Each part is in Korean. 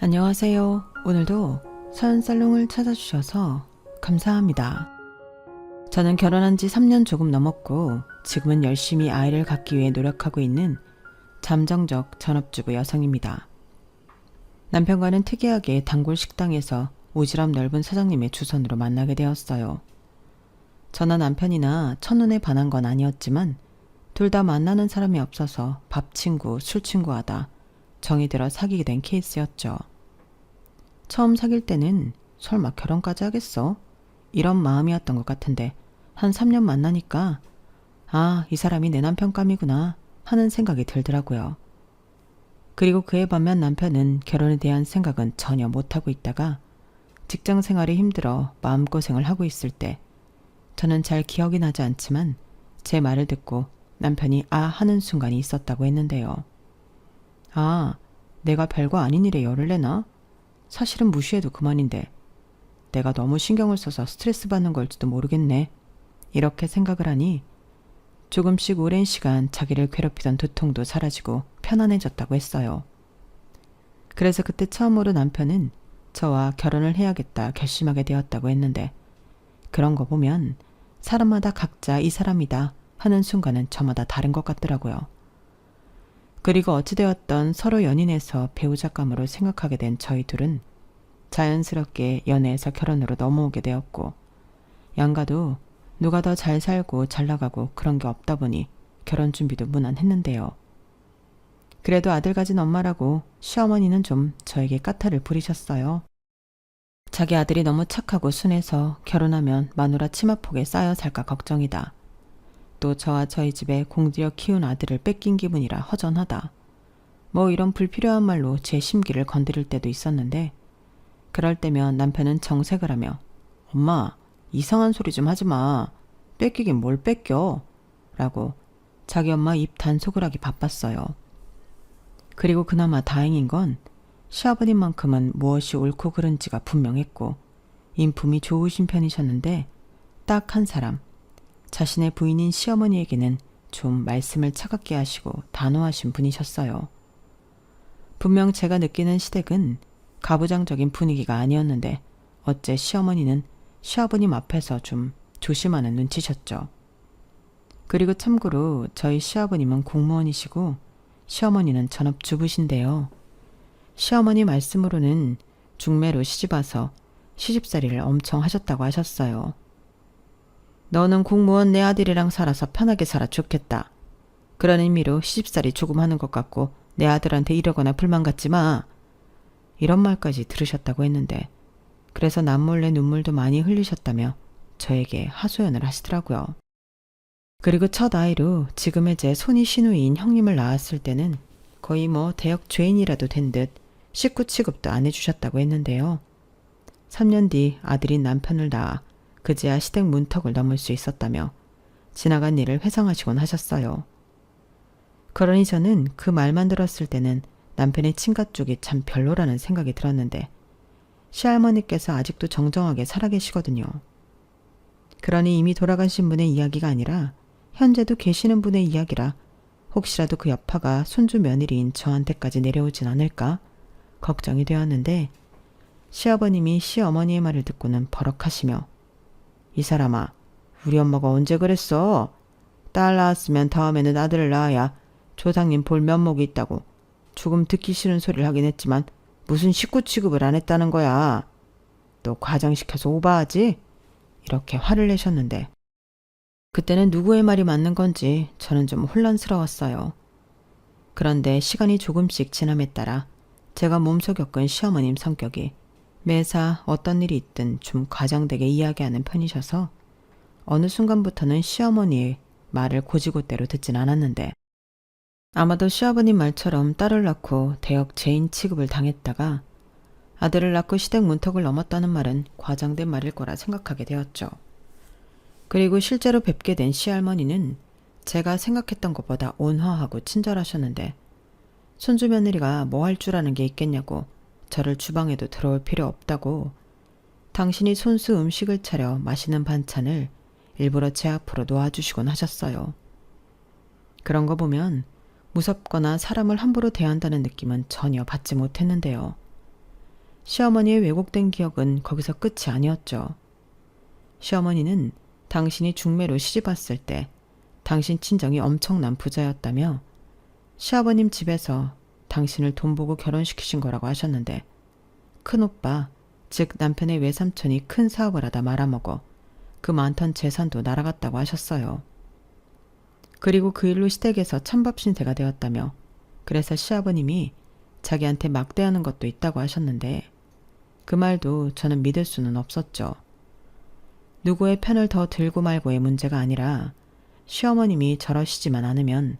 안녕하세요. 오늘도 서연살롱을 찾아주셔서 감사합니다. 저는 결혼한 지 3년 조금 넘었고 지금은 열심히 아이를 갖기 위해 노력하고 있는 잠정적 전업주부 여성입니다. 남편과는 특이하게 단골 식당에서 오지랖 넓은 사장님의 주선으로 만나게 되었어요. 저나 남편이나 첫눈에 반한 건 아니었지만 둘 다 만나는 사람이 없어서 밥 친구, 술 친구 하다 정이 들어 사귀게 된 케이스였죠. 처음 사귈 때는 설마 결혼까지 하겠어? 이런 마음이었던 것 같은데 한 3년 만나니까 이 사람이 내 남편감이구나 하는 생각이 들더라고요. 그리고 그에 반면 남편은 결혼에 대한 생각은 전혀 못하고 있다가 직장 생활이 힘들어 마음고생을 하고 있을 때 저는 잘 기억이 나지 않지만 제 말을 듣고 남편이 하는 순간이 있었다고 했는데요. 내가 별거 아닌 일에 열을 내나? 사실은 무시해도 그만인데 내가 너무 신경을 써서 스트레스 받는 걸지도 모르겠네. 이렇게 생각을 하니 조금씩 오랜 시간 자기를 괴롭히던 두통도 사라지고 편안해졌다고 했어요. 그래서 그때 처음으로 남편은 저와 결혼을 해야겠다 결심하게 되었다고 했는데 그런 거 보면 사람마다 각자 이 사람이다 하는 순간은 저마다 다른 것 같더라고요. 그리고 어찌되었던 서로 연인에서 배우자감으로 생각하게 된 저희 둘은 자연스럽게 연애에서 결혼으로 넘어오게 되었고 양가도 누가 더 잘 살고 잘 나가고 그런 게 없다 보니 결혼 준비도 무난했는데요. 그래도 아들 가진 엄마라고 시어머니는 좀 저에게 까탈을 부리셨어요. 자기 아들이 너무 착하고 순해서 결혼하면 마누라 치마폭에 쌓여 살까 걱정이다. 또 저와 저희 집에 공들여 키운 아들을 뺏긴 기분이라 허전하다. 뭐 이런 불필요한 말로 제 심기를 건드릴 때도 있었는데 그럴 때면 남편은 정색을 하며 엄마 이상한 소리 좀 하지 마. 뺏기긴 뭘 뺏겨. 라고 자기 엄마 입 단속을 하기 바빴어요. 그리고 그나마 다행인 건 시아버님만큼은 무엇이 옳고 그른지가 분명했고 인품이 좋으신 편이셨는데 딱 한 사람 자신의 부인인 시어머니에게는 좀 말씀을 차갑게 하시고 단호하신 분이셨어요. 분명 제가 느끼는 시댁은 가부장적인 분위기가 아니었는데 어째 시어머니는 시아버님 앞에서 좀 조심하는 눈치셨죠. 그리고 참고로 저희 시아버님은 공무원이시고 시어머니는 전업주부신데요. 시어머니 말씀으로는 중매로 시집와서 시집살이를 엄청 하셨다고 하셨어요. 너는 공무원 내 아들이랑 살아서 편하게 살아 좋겠다. 그런 의미로 시집살이 조금 하는 것 같고 내 아들한테 이러거나 불만 갖지 마. 이런 말까지 들으셨다고 했는데 그래서 남몰래 눈물도 많이 흘리셨다며 저에게 하소연을 하시더라고요. 그리고 첫 아이로 지금의 제 손이 시누이인 형님을 낳았을 때는 거의 뭐 대역 죄인이라도 된 듯 식구 취급도 안 해주셨다고 했는데요. 3년 뒤 아들인 남편을 낳아 그제야 시댁 문턱을 넘을 수 있었다며 지나간 일을 회상하시곤 하셨어요. 그러니 저는 그 말만 들었을 때는 남편의 친가 쪽이 참 별로라는 생각이 들었는데 시할머니께서 아직도 정정하게 살아계시거든요. 그러니 이미 돌아가신 분의 이야기가 아니라 현재도 계시는 분의 이야기라 혹시라도 그 여파가 손주 며느리인 저한테까지 내려오진 않을까 걱정이 되었는데 시아버님이 시어머니의 말을 듣고는 버럭하시며 이 사람아, 우리 엄마가 언제 그랬어? 딸 낳았으면 다음에는 아들을 낳아야 조상님 볼 면목이 있다고 조금 듣기 싫은 소리를 하긴 했지만 무슨 식구 취급을 안 했다는 거야. 또 과장시켜서 오바하지? 이렇게 화를 내셨는데 그때는 누구의 말이 맞는 건지 저는 좀 혼란스러웠어요. 그런데 시간이 조금씩 지남에 따라 제가 몸소 겪은 시어머님 성격이 매사 어떤 일이 있든 좀 과장되게 이야기하는 편이셔서 어느 순간부터는 시어머니의 말을 곧이곧대로 듣진 않았는데 아마도 시아버님 말처럼 딸을 낳고 대역 죄인 취급을 당했다가 아들을 낳고 시댁 문턱을 넘었다는 말은 과장된 말일 거라 생각하게 되었죠. 그리고 실제로 뵙게 된 시할머니는 제가 생각했던 것보다 온화하고 친절하셨는데 손주 며느리가 뭐 할 줄 아는 게 있겠냐고 저를 주방에도 들어올 필요 없다고 당신이 손수 음식을 차려 맛있는 반찬을 일부러 제 앞으로 놓아주시곤 하셨어요. 그런 거 보면 무섭거나 사람을 함부로 대한다는 느낌은 전혀 받지 못했는데요. 시어머니의 왜곡된 기억은 거기서 끝이 아니었죠. 시어머니는 당신이 중매로 시집 왔을 때 당신 친정이 엄청난 부자였다며 시아버님 집에서 당신을 돈 보고 결혼시키신 거라고 하셨는데 큰오빠, 즉 남편의 외삼촌이 큰 사업을 하다 말아먹어 그 많던 재산도 날아갔다고 하셨어요. 그리고 그 일로 시댁에서 찬밥 신세가 되었다며 그래서 시아버님이 자기한테 막대하는 것도 있다고 하셨는데 그 말도 저는 믿을 수는 없었죠. 누구의 편을 더 들고 말고의 문제가 아니라 시어머님이 저러시지만 않으면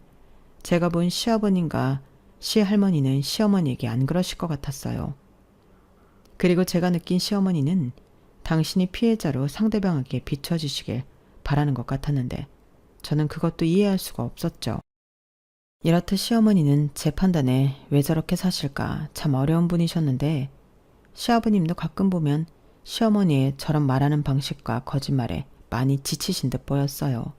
제가 본 시아버님과 시할머니는 시어머니에게 안 그러실 것 같았어요. 그리고 제가 느낀 시어머니는 당신이 피해자로 상대방에게 비춰주시길 바라는 것 같았는데 저는 그것도 이해할 수가 없었죠. 이렇듯 시어머니는 제 판단에 왜 저렇게 사실까 참 어려운 분이셨는데 시아버님도 가끔 보면 시어머니의 저런 말하는 방식과 거짓말에 많이 지치신 듯 보였어요.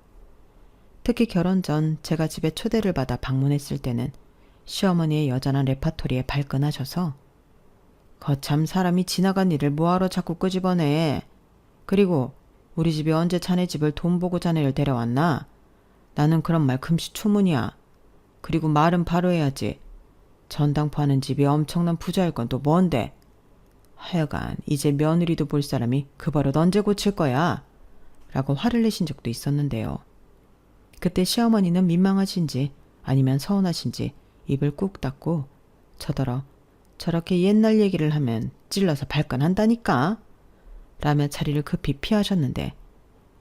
특히 결혼 전 제가 집에 초대를 받아 방문했을 때는 시어머니의 여전한 레파토리에 발끈하셔서 거참 사람이 지나간 일을 뭐하러 자꾸 끄집어내. 그리고 우리 집이 언제 자네 집을 돈 보고 자네를 데려왔나? 나는 그런 말 금시초문이야. 그리고 말은 바로 해야지. 전당포 하는 집이 엄청난 부자일 건 또 뭔데? 하여간 이제 며느리도 볼 사람이 그 버릇 언제 고칠 거야? 라고 화를 내신 적도 있었는데요. 그때 시어머니는 민망하신지 아니면 서운하신지 입을 꾹 닫고 저더러 저렇게 옛날 얘기를 하면 찔러서 발끈한다니까? 라며 자리를 급히 피하셨는데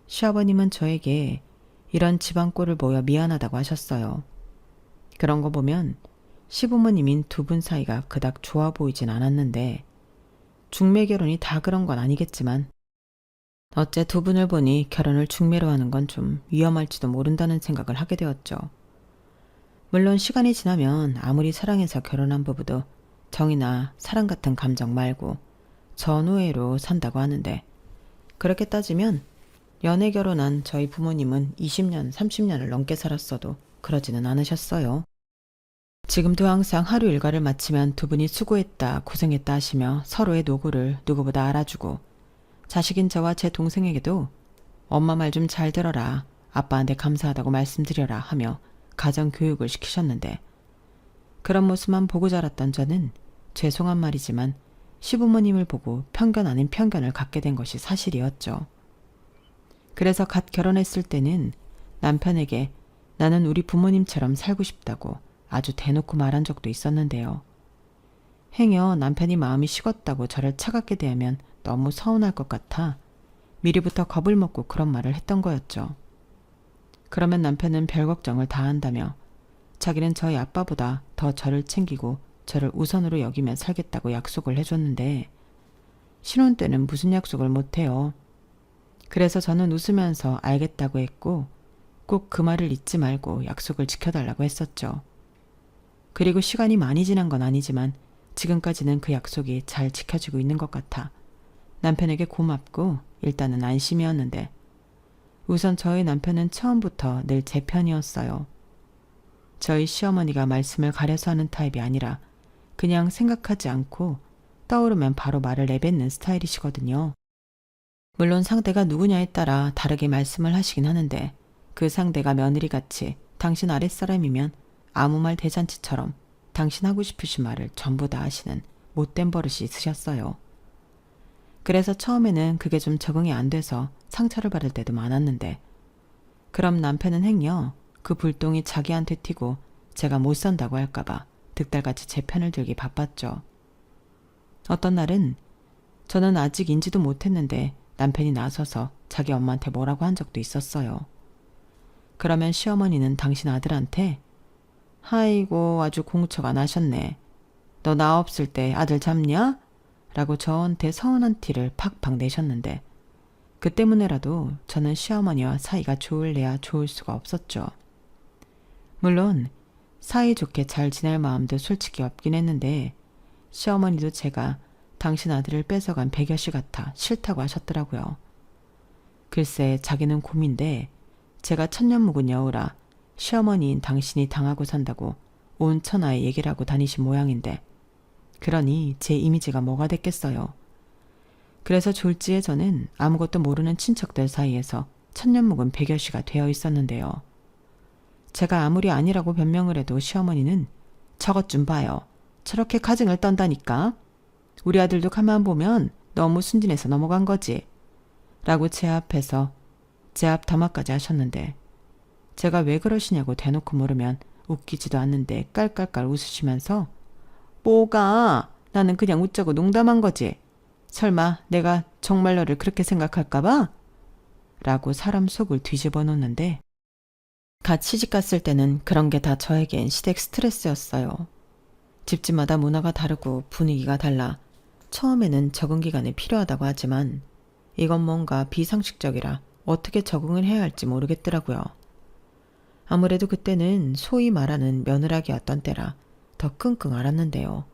시아버님은 저에게 이런 집안 꼴을 보여 미안하다고 하셨어요. 그런 거 보면 시부모님인 두 분 사이가 그닥 좋아 보이진 않았는데 중매 결혼이 다 그런 건 아니겠지만 어째 두 분을 보니 결혼을 중매로 하는 건 좀 위험할지도 모른다는 생각을 하게 되었죠. 물론 시간이 지나면 아무리 사랑해서 결혼한 부부도 정이나 사랑 같은 감정 말고 전우애로 산다고 하는데 그렇게 따지면 연애 결혼한 저희 부모님은 20년, 30년을 넘게 살았어도 그러지는 않으셨어요. 지금도 항상 하루 일과를 마치면 두 분이 수고했다, 고생했다 하시며 서로의 노고를 누구보다 알아주고 자식인 저와 제 동생에게도 엄마 말 좀 잘 들어라, 아빠한테 감사하다고 말씀드려라 하며 가정 교육을 시키셨는데 그런 모습만 보고 자랐던 저는 죄송한 말이지만 시부모님을 보고 편견 아닌 편견을 갖게 된 것이 사실이었죠. 그래서 갓 결혼했을 때는 남편에게 나는 우리 부모님처럼 살고 싶다고 아주 대놓고 말한 적도 있었는데요. 행여 남편이 마음이 식었다고 저를 차갑게 대하면 너무 서운할 것 같아 미리부터 겁을 먹고 그런 말을 했던 거였죠. 그러면 남편은 별 걱정을 다 한다며 자기는 저희 아빠보다 더 저를 챙기고 저를 우선으로 여기며 살겠다고 약속을 해줬는데 신혼 때는 무슨 약속을 못해요. 그래서 저는 웃으면서 알겠다고 했고 꼭 그 말을 잊지 말고 약속을 지켜달라고 했었죠. 그리고 시간이 많이 지난 건 아니지만 지금까지는 그 약속이 잘 지켜지고 있는 것 같아 남편에게 고맙고 일단은 안심이었는데 우선 저희 남편은 처음부터 늘 제 편이었어요. 저희 시어머니가 말씀을 가려서 하는 타입이 아니라 그냥 생각하지 않고 떠오르면 바로 말을 내뱉는 스타일이시거든요. 물론 상대가 누구냐에 따라 다르게 말씀을 하시긴 하는데 그 상대가 며느리같이 당신 아랫사람이면 아무 말 대잔치처럼 당신 하고 싶으신 말을 전부 다 하시는 못된 버릇이 있으셨어요. 그래서 처음에는 그게 좀 적응이 안 돼서 상처를 받을 때도 많았는데 그럼 남편은 행여 그 불똥이 자기한테 튀고 제가 못 산다고 할까봐 득달같이 제 편을 들기 바빴죠. 어떤 날은 저는 아직 인지도 못했는데 남편이 나서서 자기 엄마한테 뭐라고 한 적도 있었어요. 그러면 시어머니는 당신 아들한테 아이고 아주 공처가 나셨네. 너 나 없을 때 아들 잡냐? 라고 저한테 서운한 티를 팍팍 내셨는데 그 때문에라도 저는 시어머니와 사이가 좋을래야 좋을 수가 없었죠. 물론 사이좋게 잘 지낼 마음도 솔직히 없긴 했는데 시어머니도 제가 당신 아들을 뺏어간 배겨씨 같아 싫다고 하셨더라고요. 글쎄 자기는 곰인데 제가 천년 묵은 여우라 시어머니인 당신이 당하고 산다고 온 천하에 얘기를 하고 다니신 모양인데 그러니 제 이미지가 뭐가 됐겠어요. 그래서 졸지에 저는 아무것도 모르는 친척들 사이에서 천년 묵은 백여시가 되어 있었는데요. 제가 아무리 아니라고 변명을 해도 시어머니는 저것 좀 봐요. 저렇게 가증을 떤다니까. 우리 아들도 가만 보면 너무 순진해서 넘어간 거지. 라고 제 앞에서 제 앞 담화까지 하셨는데 제가 왜 그러시냐고 대놓고 물으면 웃기지도 않는데 깔깔깔 웃으시면서 뭐가 나는 그냥 웃자고 농담한 거지. 설마 내가 정말 너를 그렇게 생각할까 봐? 라고 사람 속을 뒤집어 놓는데 갓 시집갔을 때는 그런 게 다 저에겐 시댁 스트레스였어요. 집집마다 문화가 다르고 분위기가 달라 처음에는 적응 기간이 필요하다고 하지만 이건 뭔가 비상식적이라 어떻게 적응을 해야 할지 모르겠더라고요. 아무래도 그때는 소위 말하는 며느라기였던 때라 더 끙끙 앓았는데요.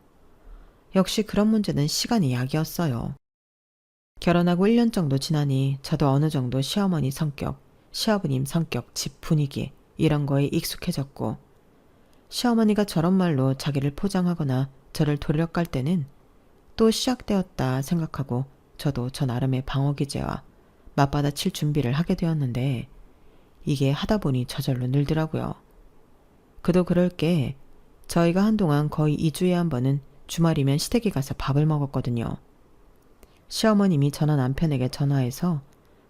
역시 그런 문제는 시간이 약이었어요. 결혼하고 1년 정도 지나니 저도 어느 정도 시어머니 성격, 시아버님 성격, 집 분위기 이런 거에 익숙해졌고 시어머니가 저런 말로 자기를 포장하거나 저를 돌려깔 때는 또 시작되었다 생각하고 저도 저 나름의 방어기제와 맞받아칠 준비를 하게 되었는데 이게 하다 보니 저절로 늘더라고요. 그도 그럴 게 저희가 한동안 거의 2주에 한 번은 주말이면 시댁에 가서 밥을 먹었거든요. 시어머님이 저나 남편에게 전화해서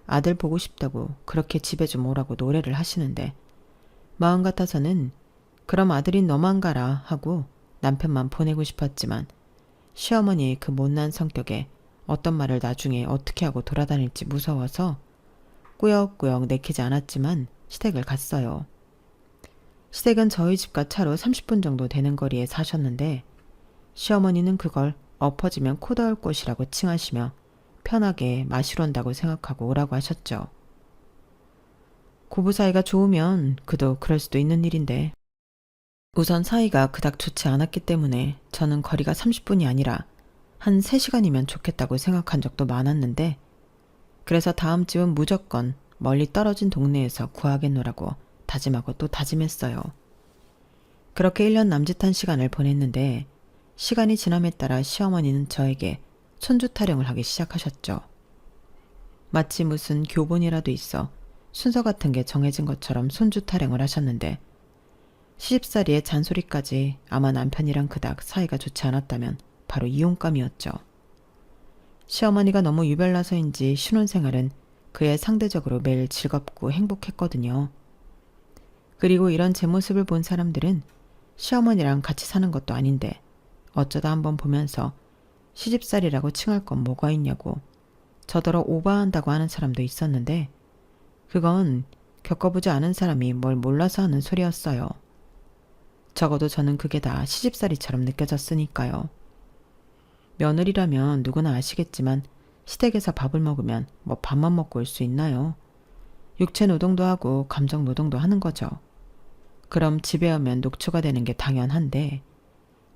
아들 보고 싶다고 그렇게 집에 좀 오라고 노래를 하시는데 마음 같아서는 그럼 아들인 너만 가라 하고 남편만 보내고 싶었지만 시어머니의 그 못난 성격에 어떤 말을 나중에 어떻게 하고 돌아다닐지 무서워서 꾸역꾸역 내키지 않았지만 시댁을 갔어요. 시댁은 저희 집과 차로 30분 정도 되는 거리에 사셨는데 시어머니는 그걸 엎어지면 코 닿을 곳이라고 칭하시며 편하게 마시러 온다고 생각하고 오라고 하셨죠. 고부 사이가 좋으면 그도 그럴 수도 있는 일인데 우선 사이가 그닥 좋지 않았기 때문에 저는 거리가 30분이 아니라 한 3시간이면 좋겠다고 생각한 적도 많았는데 그래서 다음 집은 무조건 멀리 떨어진 동네에서 구하겠노라고 다짐하고 또 다짐했어요. 그렇게 1년 남짓한 시간을 보냈는데 시간이 지남에 따라 시어머니는 저에게 손주 타령을 하기 시작하셨죠. 마치 무슨 교본이라도 있어 순서 같은 게 정해진 것처럼 손주 타령을 하셨는데 시집살이의 잔소리까지 아마 남편이랑 그닥 사이가 좋지 않았다면 바로 이혼감이었죠. 시어머니가 너무 유별나서인지 신혼생활은 그의 상대적으로 매일 즐겁고 행복했거든요. 그리고 이런 제 모습을 본 사람들은 시어머니랑 같이 사는 것도 아닌데 어쩌다 한번 보면서 시집살이라고 칭할 건 뭐가 있냐고 저더러 오바한다고 하는 사람도 있었는데 그건 겪어보지 않은 사람이 뭘 몰라서 하는 소리였어요. 적어도 저는 그게 다 시집살이처럼 느껴졌으니까요. 며느리라면 누구나 아시겠지만 시댁에서 밥을 먹으면 뭐 밥만 먹고 올 수 있나요? 육체 노동도 하고 감정 노동도 하는 거죠. 그럼 집에 오면 녹초가 되는 게 당연한데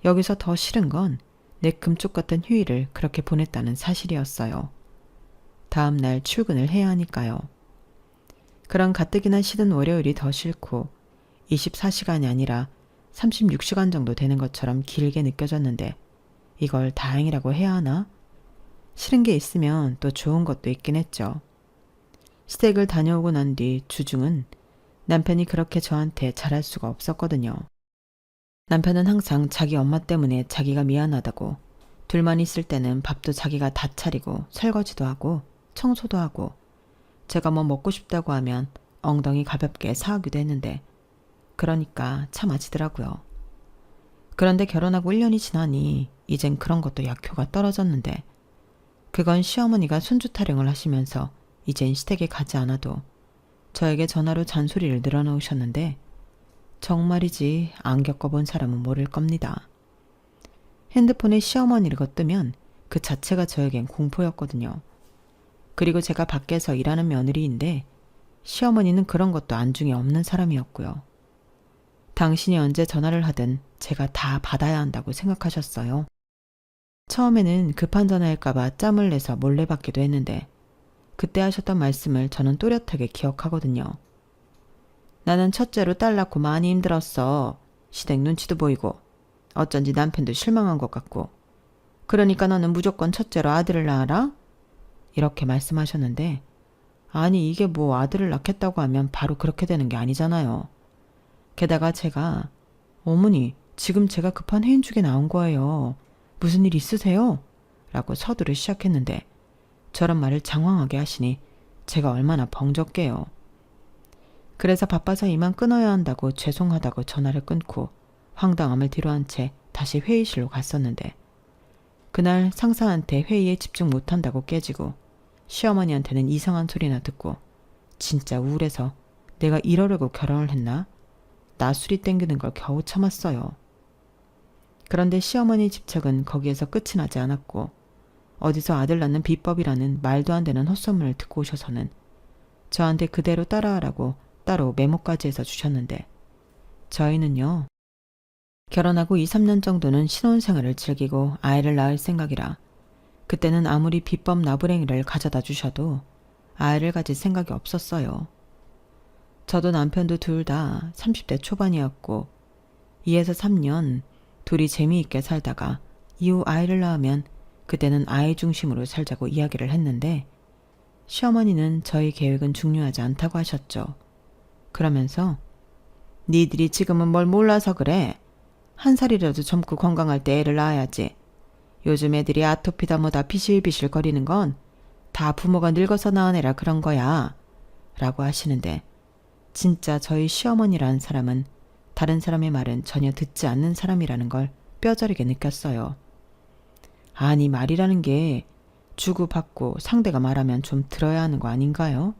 여기서 더 싫은 건 내 금쪽 같은 휴일을 그렇게 보냈다는 사실이었어요. 다음 날 출근을 해야 하니까요. 그런 가뜩이나 싫은 월요일이 더 싫고 24시간이 아니라 36시간 정도 되는 것처럼 길게 느껴졌는데 이걸 다행이라고 해야 하나? 싫은 게 있으면 또 좋은 것도 있긴 했죠. 시댁을 다녀오고 난 뒤 주중은 남편이 그렇게 저한테 잘할 수가 없었거든요. 남편은 항상 자기 엄마 때문에 자기가 미안하다고 둘만 있을 때는 밥도 자기가 다 차리고 설거지도 하고 청소도 하고 제가 뭐 먹고 싶다고 하면 엉덩이 가볍게 사오기도 했는데 그러니까 참아지더라고요. 그런데 결혼하고 1년이 지나니 이젠 그런 것도 약효가 떨어졌는데 그건 시어머니가 손주 타령을 하시면서 이젠 시댁에 가지 않아도 저에게 전화로 잔소리를 늘어놓으셨는데 정말이지 안 겪어본 사람은 모를 겁니다. 핸드폰에 시어머니를 뜨면 그 자체가 저에겐 공포였거든요. 그리고 제가 밖에서 일하는 며느리인데 시어머니는 그런 것도 안중에 없는 사람이었고요. 당신이 언제 전화를 하든 제가 다 받아야 한다고 생각하셨어요. 처음에는 급한 전화일까봐 짬을 내서 몰래 받기도 했는데 그때 하셨던 말씀을 저는 또렷하게 기억하거든요. 나는 첫째로 딸 낳고 많이 힘들었어. 시댁 눈치도 보이고 어쩐지 남편도 실망한 것 같고 그러니까 너는 무조건 첫째로 아들을 낳아라? 이렇게 말씀하셨는데, 아니 이게 뭐 아들을 낳겠다고 하면 바로 그렇게 되는 게 아니잖아요. 게다가 제가 어머니 지금 제가 급한 회인 중에 나온 거예요. 무슨 일 있으세요? 라고 서두를 시작했는데 저런 말을 장황하게 하시니 제가 얼마나 벙적게요. 그래서 바빠서 이만 끊어야 한다고 죄송하다고 전화를 끊고 황당함을 뒤로한 채 다시 회의실로 갔었는데 그날 상사한테 회의에 집중 못한다고 깨지고 시어머니한테는 이상한 소리나 듣고 진짜 우울해서 내가 이러려고 결혼을 했나? 나술이 땡기는 걸 겨우 참았어요. 그런데 시어머니 집착은 거기에서 끝이 나지 않았고 어디서 아들 낳는 비법이라는 말도 안 되는 헛소문을 듣고 오셔서는 저한테 그대로 따라하라고 따로 메모까지 해서 주셨는데 저희는요. 결혼하고 2, 3년 정도는 신혼생활을 즐기고 아이를 낳을 생각이라 그때는 아무리 비법 나부랭이를 가져다 주셔도 아이를 가질 생각이 없었어요. 저도 남편도 둘 다 30대 초반이었고 2에서 3년 둘이 재미있게 살다가 이후 아이를 낳으면 그때는 아이 중심으로 살자고 이야기를 했는데 시어머니는 저희 계획은 중요하지 않다고 하셨죠. 그러면서 니들이 지금은 뭘 몰라서 그래. 한 살이라도 젊고 건강할 때 애를 낳아야지. 요즘 애들이 아토피다 뭐다 비실비실 거리는 건 다 부모가 늙어서 낳은 애라 그런 거야. 라고 하시는데 진짜 저희 시어머니라는 사람은 다른 사람의 말은 전혀 듣지 않는 사람이라는 걸 뼈저리게 느꼈어요. 아니 말이라는 게 주고받고 상대가 말하면 좀 들어야 하는 거 아닌가요?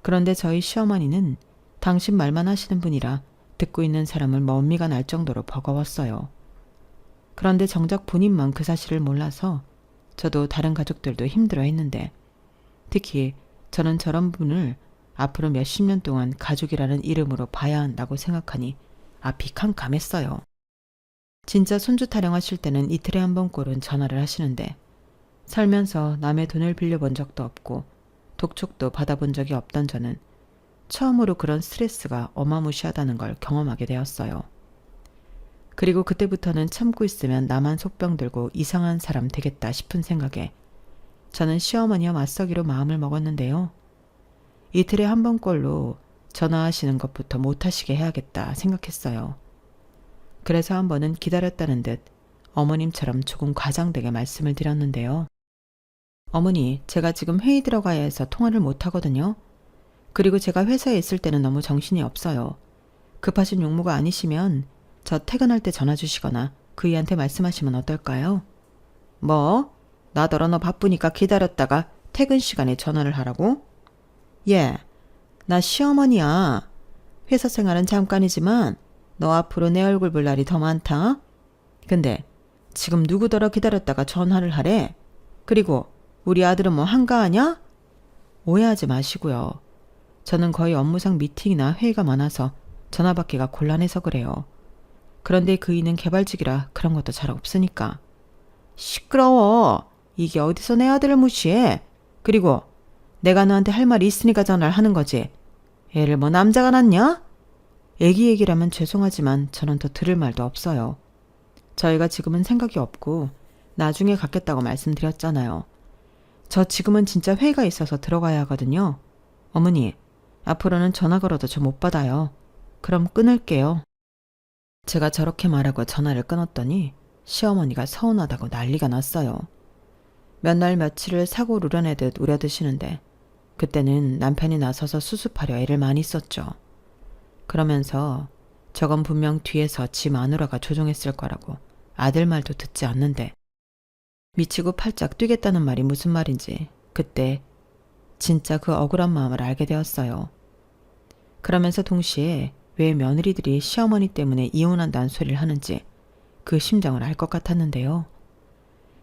그런데 저희 시어머니는 당신 말만 하시는 분이라 듣고 있는 사람을 먼미가 날 정도로 버거웠어요. 그런데 정작 본인만 그 사실을 몰라서 저도 다른 가족들도 힘들어했는데 특히 저는 저런 분을 앞으로 몇십 년 동안 가족이라는 이름으로 봐야 한다고 생각하니 앞이 캄캄했어요. 진짜 손주 타령하실 때는 이틀에 한 번꼴은 전화를 하시는데 살면서 남의 돈을 빌려본 적도 없고 독촉도 받아본 적이 없던 저는 처음으로 그런 스트레스가 어마무시하다는 걸 경험하게 되었어요. 그리고 그때부터는 참고 있으면 나만 속병 들고 이상한 사람 되겠다 싶은 생각에 저는 시어머니와 맞서기로 마음을 먹었는데요. 이틀에 한 번꼴로 전화하시는 것부터 못하시게 해야겠다 생각했어요. 그래서 한 번은 기다렸다는 듯 어머님처럼 조금 과장되게 말씀을 드렸는데요. 어머니, 제가 지금 회의 들어가야 해서 통화를 못하거든요. 그리고 제가 회사에 있을 때는 너무 정신이 없어요. 급하신 용무가 아니시면 저 퇴근할 때 전화 주시거나 그이한테 말씀하시면 어떨까요? 뭐? 나더러 너 바쁘니까 기다렸다가 퇴근 시간에 전화를 하라고? 예, 나 시어머니야. 회사 생활은 잠깐이지만 너 앞으로 내 얼굴 볼 날이 더 많다. 근데 지금 누구더러 기다렸다가 전화를 하래? 그리고 우리 아들은 뭐 한가하냐? 오해하지 마시고요. 저는 거의 업무상 미팅이나 회의가 많아서 전화 받기가 곤란해서 그래요. 그런데 그이는 개발직이라 그런 것도 잘 없으니까. 시끄러워. 이게 어디서 내 아들을 무시해. 그리고 내가 너한테 할 말이 있으니까 전화를 하는 거지. 애를 뭐 남자가 낳냐? 애기 얘기라면 죄송하지만 저는 더 들을 말도 없어요. 저희가 지금은 생각이 없고 나중에 갖겠다고 말씀드렸잖아요. 저 지금은 진짜 회의가 있어서 들어가야 하거든요. 어머니, 앞으로는 전화 걸어도 저 못 받아요. 그럼 끊을게요. 제가 저렇게 말하고 전화를 끊었더니 시어머니가 서운하다고 난리가 났어요. 몇 날 며칠을 사고 누려내듯 우려드시는데 그때는 남편이 나서서 수습하려 애를 많이 썼죠. 그러면서 저건 분명 뒤에서 지 마누라가 조종했을 거라고 아들 말도 듣지 않는데 미치고 팔짝 뛰겠다는 말이 무슨 말인지 그때 진짜 그 억울한 마음을 알게 되었어요. 그러면서 동시에 왜 며느리들이 시어머니 때문에 이혼한다는 소리를 하는지 그 심정을 알 것 같았는데요.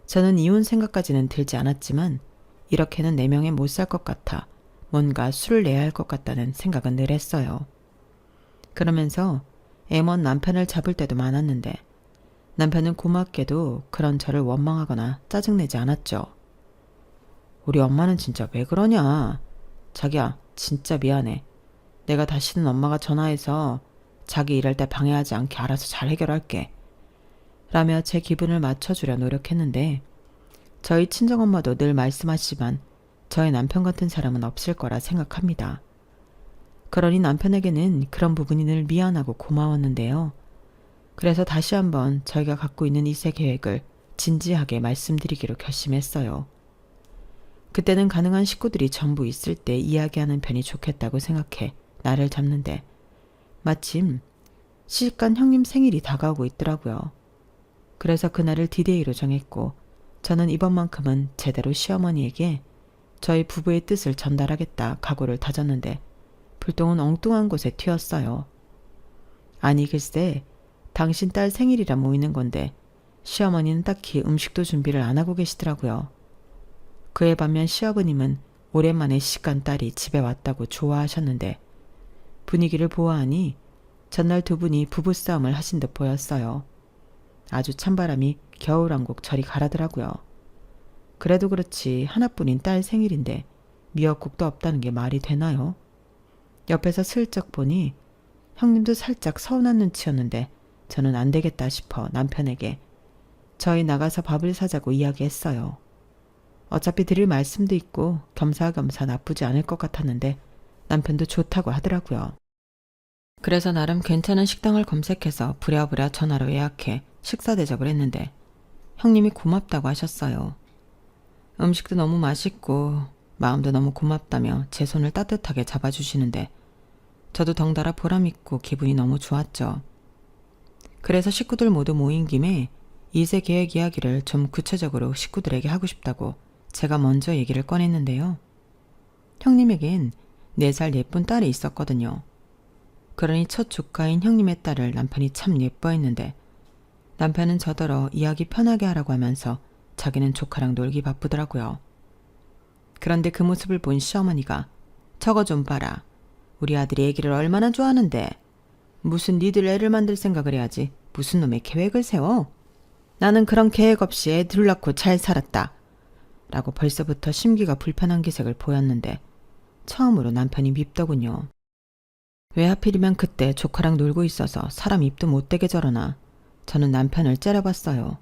저는 이혼 생각까지는 들지 않았지만 이렇게는 4명에 못 살 것 같아 뭔가 수를 내야 할 것 같다는 생각은 늘 했어요. 그러면서 애먼 남편을 잡을 때도 많았는데 남편은 고맙게도 그런 저를 원망하거나 짜증내지 않았죠. 우리 엄마는 진짜 왜 그러냐. 자기야, 진짜 미안해. 내가 다시는 엄마가 전화해서 자기 일할 때 방해하지 않게 알아서 잘 해결할게. 라며 제 기분을 맞춰주려 노력했는데 저희 친정엄마도 늘 말씀하시지만 저의 남편 같은 사람은 없을 거라 생각합니다. 그러니 남편에게는 그런 부분이 늘 미안하고 고마웠는데요. 그래서 다시 한번 저희가 갖고 있는 이세 계획을 진지하게 말씀드리기로 결심했어요. 그때는 가능한 식구들이 전부 있을 때 이야기하는 편이 좋겠다고 생각해 날을 잡는데 마침 시집간 형님 생일이 다가오고 있더라고요. 그래서 그날을 디데이로 정했고 저는 이번만큼은 제대로 시어머니에게 저희 부부의 뜻을 전달하겠다 각오를 다졌는데 불똥은 엉뚱한 곳에 튀었어요. 아니 글쎄 당신 딸 생일이라 모이는 건데 시어머니는 딱히 음식도 준비를 안 하고 계시더라고요. 그에 반면 시아버님은 오랜만에 시집간 딸이 집에 왔다고 좋아하셨는데 분위기를 보아하니 전날 두 분이 부부싸움을 하신 듯 보였어요. 아주 찬바람이 겨울왕국 저리 가라더라고요. 그래도 그렇지 하나뿐인 딸 생일인데 미역국도 없다는 게 말이 되나요? 옆에서 슬쩍 보니 형님도 살짝 서운한 눈치였는데 저는 안 되겠다 싶어 남편에게 저희 나가서 밥을 사자고 이야기했어요. 어차피 드릴 말씀도 있고 겸사겸사 나쁘지 않을 것 같았는데 남편도 좋다고 하더라고요. 그래서 나름 괜찮은 식당을 검색해서 부랴부랴 전화로 예약해 식사 대접을 했는데 형님이 고맙다고 하셨어요. 음식도 너무 맛있고 마음도 너무 고맙다며 제 손을 따뜻하게 잡아주시는데 저도 덩달아 보람있고 기분이 너무 좋았죠. 그래서 식구들 모두 모인 김에 2세 계획 이야기를 좀 구체적으로 식구들에게 하고 싶다고 제가 먼저 얘기를 꺼냈는데요. 형님에겐 4살 예쁜 딸이 있었거든요. 그러니 첫 조카인 형님의 딸을 남편이 참 예뻐했는데 남편은 저더러 이야기 편하게 하라고 하면서 자기는 조카랑 놀기 바쁘더라고요. 그런데 그 모습을 본 시어머니가 저거 좀 봐라. 우리 아들이 애기를 얼마나 좋아하는데 무슨 니들 애를 만들 생각을 해야지 무슨 놈의 계획을 세워. 나는 그런 계획 없이 애 둘 낳고 잘 살았다. 라고 벌써부터 심기가 불편한 기색을 보였는데 처음으로 남편이 밉더군요. 왜 하필이면 그때 조카랑 놀고 있어서 사람 입도 못 대게 저러나. 저는 남편을 째려봤어요.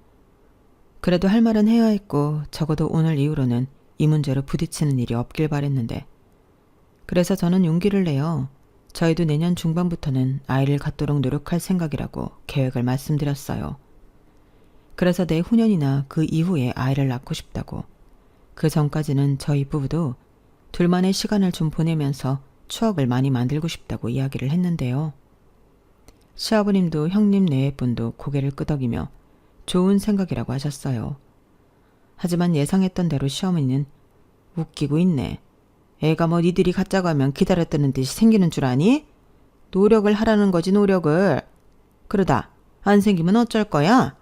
그래도 할 말은 해야 했고 적어도 오늘 이후로는 이 문제로 부딪히는 일이 없길 바랬는데 그래서 저는 용기를 내어 저희도 내년 중반부터는 아이를 갖도록 노력할 생각이라고 계획을 말씀드렸어요. 그래서 내후년이나 그 이후에 아이를 낳고 싶다고. 그 전까지는 저희 부부도 둘만의 시간을 좀 보내면서 추억을 많이 만들고 싶다고 이야기를 했는데요. 시아버님도 형님 네 분도 고개를 끄덕이며 좋은 생각이라고 하셨어요. 하지만 예상했던 대로 시어머니는 웃기고 있네. 애가 뭐 니들이 갖자고 하면 기다렸다는 듯이 생기는 줄 아니? 노력을 하라는 거지 노력을. 그러다 안 생기면 어쩔 거야?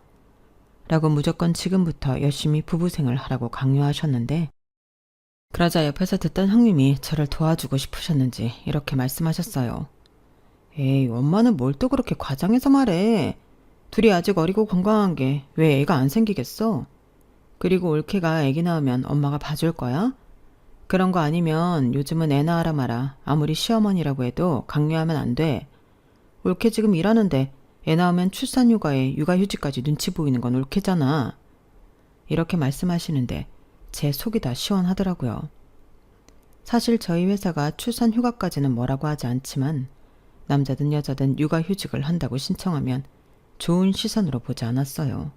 라고 무조건 지금부터 열심히 부부생을 하라고 강요하셨는데 그러자 옆에서 듣던 형님이 저를 도와주고 싶으셨는지 이렇게 말씀하셨어요. 에이 엄마는 뭘 또 그렇게 과장해서 말해. 둘이 아직 어리고 건강한 게 왜 애가 안 생기겠어? 그리고 올케가 애기 낳으면 엄마가 봐줄 거야? 그런 거 아니면 요즘은 애 낳아라 마라. 아무리 시어머니라고 해도 강요하면 안 돼. 올케 지금 일하는데 애 낳으면 출산휴가에 육아휴직까지 눈치 보이는 건 올케잖아. 이렇게 말씀하시는데 제 속이 다 시원하더라고요. 사실 저희 회사가 출산휴가까지는 뭐라고 하지 않지만 남자든 여자든 육아휴직을 한다고 신청하면 좋은 시선으로 보지 않았어요.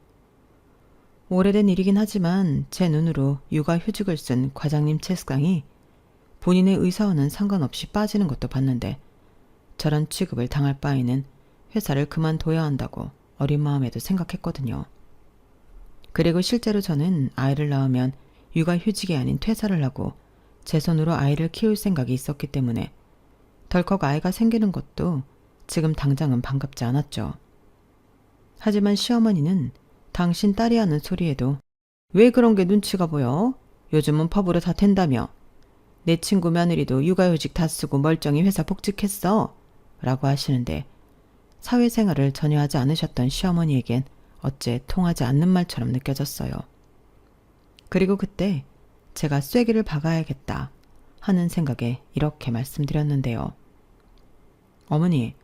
오래된 일이긴 하지만 제 눈으로 육아휴직을 쓴 과장님 채스강이 본인의 의사와는 상관없이 빠지는 것도 봤는데 저런 취급을 당할 바에는 회사를 그만둬야 한다고 어린 마음에도 생각했거든요. 그리고 실제로 저는 아이를 낳으면 육아휴직이 아닌 퇴사를 하고 제 손으로 아이를 키울 생각이 있었기 때문에 덜컥 아이가 생기는 것도 지금 당장은 반갑지 않았죠. 하지만 시어머니는 당신 딸이 하는 소리에도 왜 그런 게 눈치가 보여? 요즘은 펍으로 다 된다며. 내 친구 며느리도 육아휴직 다 쓰고 멀쩡히 회사 복직했어. 라고 하시는데 사회생활을 전혀 하지 않으셨던 시어머니에겐 어째 통하지 않는 말처럼 느껴졌어요. 그리고 그때 제가 쐐기를 박아야겠다 하는 생각에 이렇게 말씀드렸는데요. 어머니,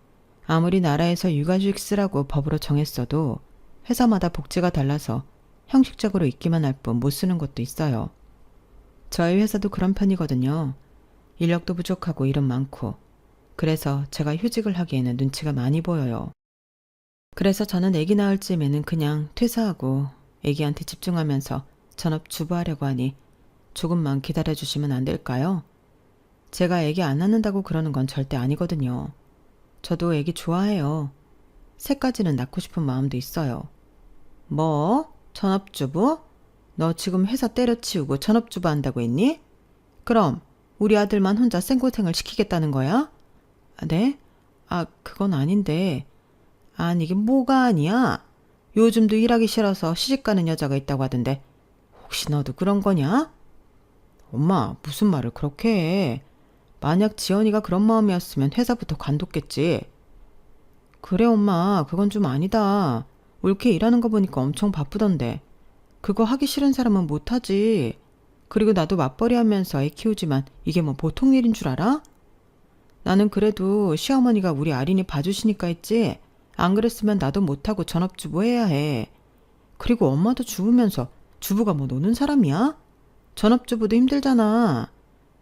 아무리 나라에서 육아휴직 쓰라고 법으로 정했어도 회사마다 복지가 달라서 형식적으로 있기만 할 뿐 못 쓰는 곳도 있어요. 저희 회사도 그런 편이거든요. 인력도 부족하고 일은 많고. 그래서 제가 휴직을 하기에는 눈치가 많이 보여요. 그래서 저는 아기 낳을 쯤에는 그냥 퇴사하고 아기한테 집중하면서 전업주부하려고 하니 조금만 기다려주시면 안 될까요? 제가 아기 안 낳는다고 그러는 건 절대 아니거든요. 저도 아기 좋아해요. 셋까지는 낳고 싶은 마음도 있어요. 뭐? 전업주부? 너 지금 회사 때려치우고 전업주부 한다고 했니? 그럼 우리 아들만 혼자 생고생을 시키겠다는 거야? 네? 그건 아닌데. 아니 이게 뭐가 아니야? 요즘도 일하기 싫어서 시집가는 여자가 있다고 하던데 혹시 너도 그런 거냐? 엄마 무슨 말을 그렇게 해. 만약 지연이가 그런 마음이었으면 회사부터 관뒀겠지. 그래 엄마 그건 좀 아니다. 옳게 일하는 거 보니까 엄청 바쁘던데. 그거 하기 싫은 사람은 못하지. 그리고 나도 맞벌이 하면서 애 키우지만 이게 뭐 보통 일인 줄 알아? 나는 그래도 시어머니가 우리 아린이 봐주시니까 했지. 안 그랬으면 나도 못하고 전업주부 해야 해. 그리고 엄마도 주부면서 주부가 뭐 노는 사람이야? 전업주부도 힘들잖아.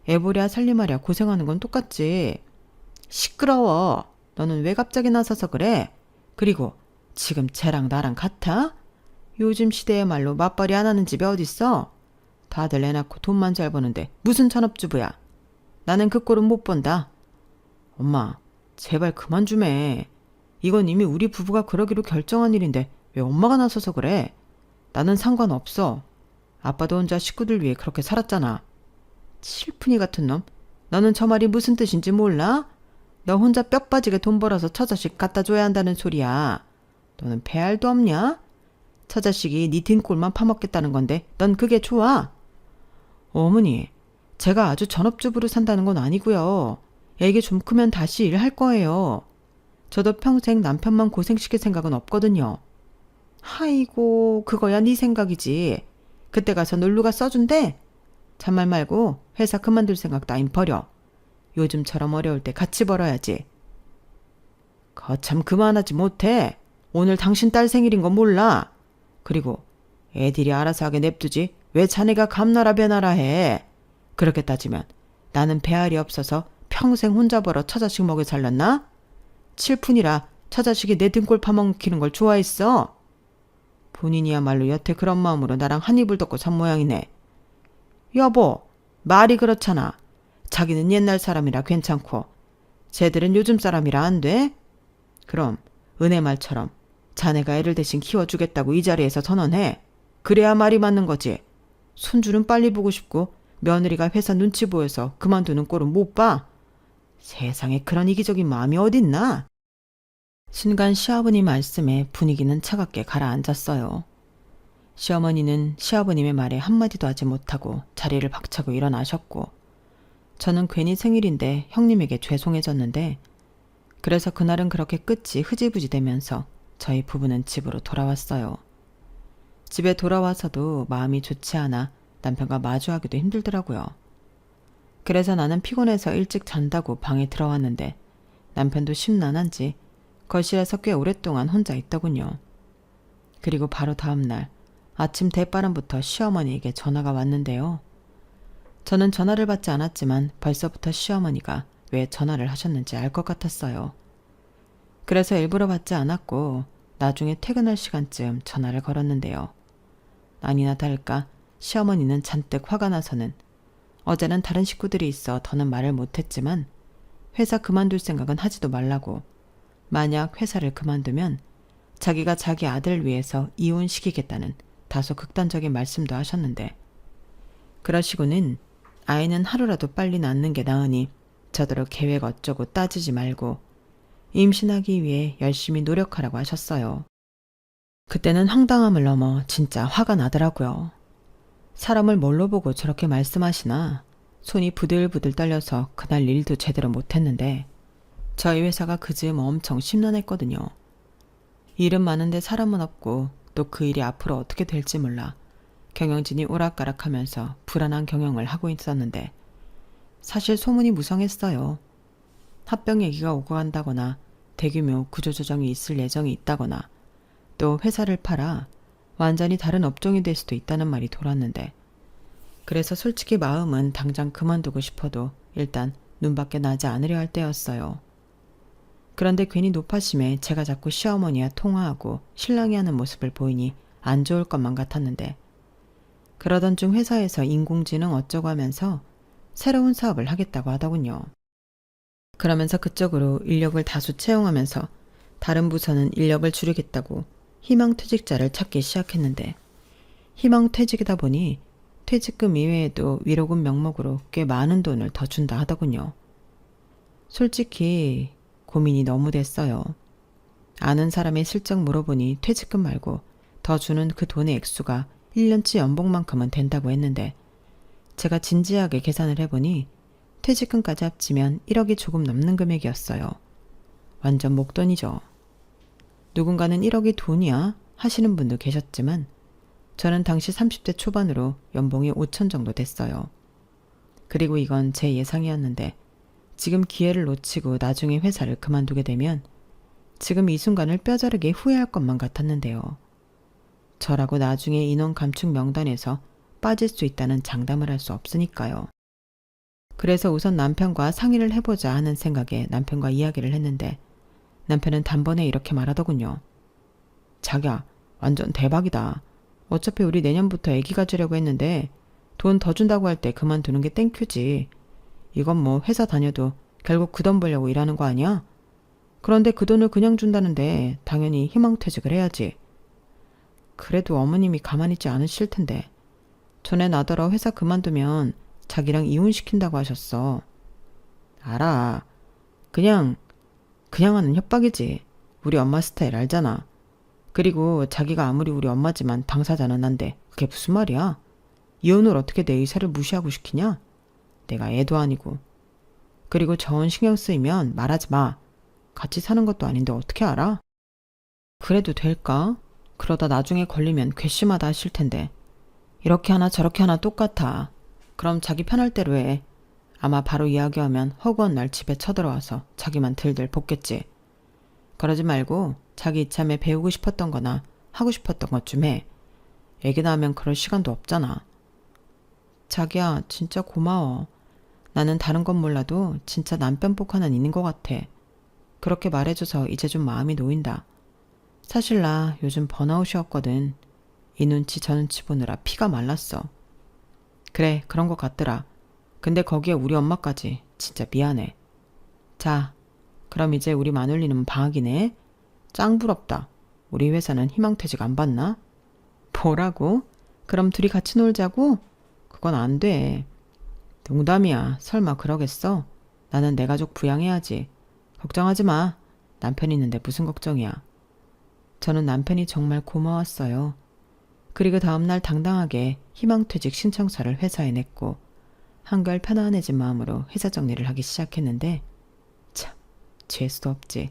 애보랴 살림하랴 고생하는 건 똑같지. 시끄러워. 너는 왜 갑자기 나서서 그래? 그리고 지금 쟤랑 나랑 같아? 요즘 시대의 말로 맞벌이 안 하는 집이 어딨어? 다들 애 낳고 돈만 잘 버는데 무슨 전업주부야? 나는 그 꼴은 못 본다. 엄마, 제발 그만 좀 해. 이건 이미 우리 부부가 그러기로 결정한 일인데 왜 엄마가 나서서 그래? 나는 상관없어. 아빠도 혼자 식구들 위해 그렇게 살았잖아. 실푼이 같은 놈. 너는 저 말이 무슨 뜻인지 몰라? 너 혼자 뼈 빠지게 돈 벌어서 처자식 갖다 줘야 한다는 소리야. 너는 배알도 없냐? 처자식이 네 등골만 파먹겠다는 건데 넌 그게 좋아? 어머니, 제가 아주 전업주부로 산다는 건 아니고요. 애기 좀 크면 다시 일할 거예요. 저도 평생 남편만 고생시킬 생각은 없거든요. 아이고, 그거야 네 생각이지. 그때 가서 놀루가 써준대? 잔말 말고 회사 그만둘 생각 따윈 버려. 요즘처럼 어려울 때 같이 벌어야지. 거참 그만하지 못해. 오늘 당신 딸 생일인 거 몰라. 그리고 애들이 알아서 하게 냅두지 왜 자네가 감나라 배나라 해. 그렇게 따지면 나는 배알이 없어서 평생 혼자 벌어 처자식 먹여 살렸나? 칠푼이라 처자식이 내 등골 파먹히는 걸 좋아했어. 본인이야말로 여태 그런 마음으로 나랑 한 입을 덮고 산 모양이네. 여보, 말이 그렇잖아. 자기는 옛날 사람이라 괜찮고 쟤들은 요즘 사람이라 안 돼? 그럼 은혜 말처럼 자네가 애를 대신 키워주겠다고 이 자리에서 선언해. 그래야 말이 맞는 거지. 손주는 빨리 보고 싶고 며느리가 회사 눈치 보여서 그만두는 꼴은 못 봐. 세상에 그런 이기적인 마음이 어딨나? 순간 시아버님 말씀에 분위기는 차갑게 가라앉았어요. 시어머니는 시아버님의 말에 한마디도 하지 못하고 자리를 박차고 일어나셨고 저는 괜히 생일인데 형님에게 죄송해졌는데 그래서 그날은 그렇게 끝이 흐지부지 되면서 저희 부부는 집으로 돌아왔어요. 집에 돌아와서도 마음이 좋지 않아 남편과 마주하기도 힘들더라고요. 그래서 나는 피곤해서 일찍 잔다고 방에 들어왔는데 남편도 심란한지 거실에서 꽤 오랫동안 혼자 있더군요. 그리고 바로 다음날 아침 대바람부터 시어머니에게 전화가 왔는데요. 저는 전화를 받지 않았지만 벌써부터 시어머니가 왜 전화를 하셨는지 알 것 같았어요. 그래서 일부러 받지 않았고 나중에 퇴근할 시간쯤 전화를 걸었는데요. 아니나 다를까 시어머니는 잔뜩 화가 나서는 어제는 다른 식구들이 있어 더는 말을 못했지만 회사 그만둘 생각은 하지도 말라고 만약 회사를 그만두면 자기가 자기 아들을 위해서 이혼시키겠다는 다소 극단적인 말씀도 하셨는데 그러시고는 아이는 하루라도 빨리 낳는 게 나으니 저더러 계획 어쩌고 따지지 말고 임신하기 위해 열심히 노력하라고 하셨어요. 그때는 황당함을 넘어 진짜 화가 나더라고요. 사람을 뭘로 보고 저렇게 말씀하시나 손이 부들부들 떨려서 그날 일도 제대로 못했는데 저희 회사가 그즈음 엄청 심란했거든요. 일은 많은데 사람은 없고 또 그 일이 앞으로 어떻게 될지 몰라 경영진이 오락가락하면서 불안한 경영을 하고 있었는데 사실 소문이 무성했어요. 합병 얘기가 오고 간다거나 대규모 구조조정이 있을 예정이 있다거나 또 회사를 팔아 완전히 다른 업종이 될 수도 있다는 말이 돌았는데, 그래서 솔직히 마음은 당장 그만두고 싶어도 일단 눈밖에 나지 않으려 할 때였어요. 그런데 괜히 노파심에 제가 자꾸 시어머니와 통화하고 신랑이 하는 모습을 보이니 안 좋을 것만 같았는데, 그러던 중 회사에서 인공지능 어쩌고 하면서 새로운 사업을 하겠다고 하더군요. 그러면서 그쪽으로 인력을 다수 채용하면서 다른 부서는 인력을 줄이겠다고 희망퇴직자를 찾기 시작했는데, 희망퇴직이다 보니 퇴직금 이외에도 위로금 명목으로 꽤 많은 돈을 더 준다 하더군요. 솔직히 고민이 너무 됐어요. 아는 사람의 슬쩍 물어보니 퇴직금 말고 더 주는 그 돈의 액수가 1년치 연봉만큼은 된다고 했는데, 제가 진지하게 계산을 해보니 퇴직금까지 합치면 1억이 조금 넘는 금액이었어요. 완전 목돈이죠. 누군가는 1억이 돈이야 하시는 분도 계셨지만, 저는 당시 30대 초반으로 연봉이 5천 정도 됐어요. 그리고 이건 제 예상이었는데, 지금 기회를 놓치고 나중에 회사를 그만두게 되면 지금 이 순간을 뼈저리게 후회할 것만 같았는데요. 저라고 나중에 인원 감축 명단에서 빠질 수 있다는 장담을 할 수 없으니까요. 그래서 우선 남편과 상의를 해보자 하는 생각에 남편과 이야기를 했는데, 남편은 단번에 이렇게 말하더군요. 자기야, 완전 대박이다. 어차피 우리 내년부터 애기 가지려고 했는데 돈 더 준다고 할 때 그만두는 게 땡큐지. 이건 뭐 회사 다녀도 결국 그 돈 벌려고 일하는 거 아니야? 그런데 그 돈을 그냥 준다는데 당연히 희망퇴직을 해야지. 그래도 어머님이 가만히 있지 않으실 텐데. 전에 나더러 회사 그만두면 자기랑 이혼시킨다고 하셨어. 알아. 그냥 하는 협박이지. 우리 엄마 스타일 알잖아. 그리고 자기가 아무리 우리 엄마지만 당사자는 난데 그게 무슨 말이야? 이혼을 어떻게 내 의사를 무시하고 시키냐? 내가 애도 아니고. 그리고 저혼 신경 쓰이면 말하지 마. 같이 사는 것도 아닌데 어떻게 알아? 그래도 될까? 그러다 나중에 걸리면 괘씸하다 하실 텐데. 이렇게 하나 저렇게 하나 똑같아. 그럼 자기 편할 대로 해. 아마 바로 이야기하면 허구한 날 집에 쳐들어와서 자기만 들들 볶겠지. 그러지 말고 자기 이참에 배우고 싶었던 거나 하고 싶었던 것 좀 해. 애기 낳으면 그럴 시간도 없잖아. 자기야, 진짜 고마워. 나는 다른 건 몰라도 진짜 남편복 하나는 있는 것 같아. 그렇게 말해줘서 이제 좀 마음이 놓인다. 사실 나 요즘 번아웃이었거든. 이 눈치 저 눈치 보느라 피가 말랐어. 그래, 그런 것 같더라. 근데 거기에 우리 엄마까지. 진짜 미안해. 자, 그럼 이제 우리 마눌리는 방학이네. 짱 부럽다. 우리 회사는 희망퇴직 안 받나? 뭐라고? 그럼 둘이 같이 놀자고? 그건 안 돼. 농담이야. 설마 그러겠어? 나는 내 가족 부양해야지. 걱정하지 마. 남편 있는데 무슨 걱정이야. 저는 남편이 정말 고마웠어요. 그리고 다음날 당당하게 희망퇴직 신청서를 회사에 냈고 한결 편안해진 마음으로 회사 정리를 하기 시작했는데, 참, 재수도 없지.